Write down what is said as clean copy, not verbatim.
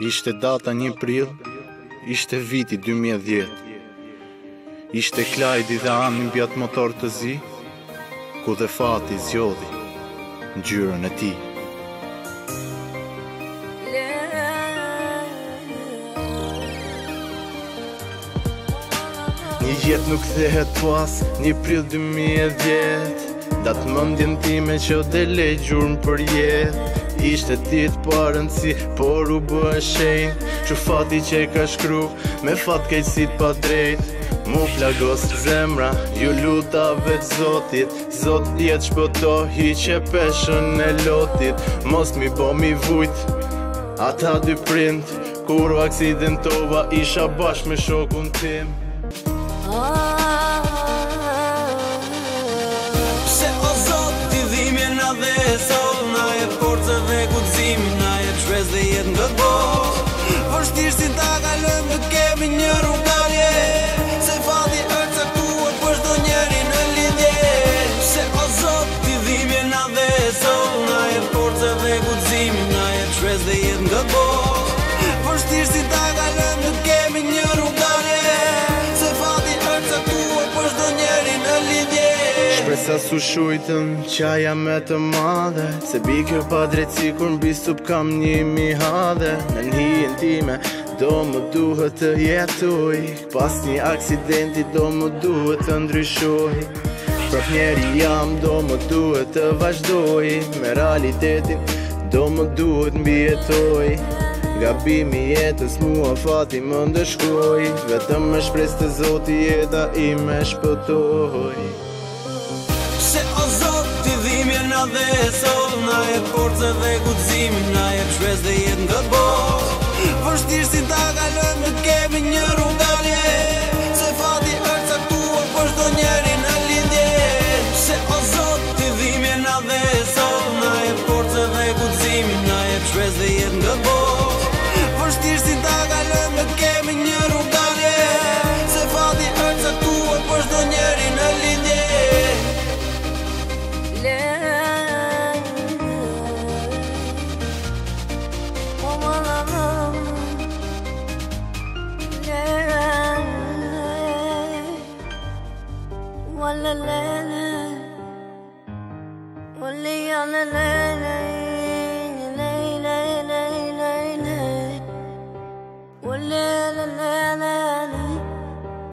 Ishte data 1 prill, ishte viti 2010. Ishte Klajdi dhe Ani mbi atë motor të zi, ku dhe fati zjodhi ngjyrën e tij. Një jetë nuk thehet pas, 1 prill 2010. Datë mëndjen time që dhe lej gjurëm për jetë. Ishte ditë pa rëndësi, por u bë shenjë. Që fati që ka shkru, me fat kejtësit pa drejt. Mu plagos zemra, ju luta vetë Zotit. Zot jetë shpëto, hiqe peshën e lotit. Mos mi bo mi vujt, ata 2 prind. Kur u aksidentova, isha bashk me shokun tim. Se o Zot t'i dhimje na dhe sol, na e forca dhe guximi, na e shpres dhe jetë nga bot. Vështirë si ta kalojmë të kemi një rrugalje, se fati është caktuar për çdo njeri në lidhje. Se o Zot t'i dhimje na dhe sol, na e forca dhe guximi, na e shpres dhe jetë nga bot. Vështirë si ta kalojmë të kemi një rrugalje, Shpresa su shujtën qaja me të madhe, se bi kjo pa drejtësi kur mbi stup kam 1000 hadhe. Në njën time do më duhet të jetoj, pas një aksidenti do më duhet të ndryshoj. Prap njeri jam do më duhet të vazhdoj, me realitetin do më duhet mbijetoj. Gabimi jetës mua fati më ndëshkoj, vetëm me shpres të Zoti jeta ime shpëtoj. Se o Zot t'i dhimje na dhe sol, na e forca dhe guximi, na e shpres dhe jetë nga bot. Vështirë si ta kalojmë të kemi një rrugalje, se fati është caktuar për çdo njeri në lidhje. Se o Zot t'i dhimje na dhe sol, na e forca dhe guximi, na e shpres dhe jetë nga bot. Vështirë si ta kalojmë të kemi një rrugalje, se fati është caktuar për çdo njeri në lidhje. La la la la,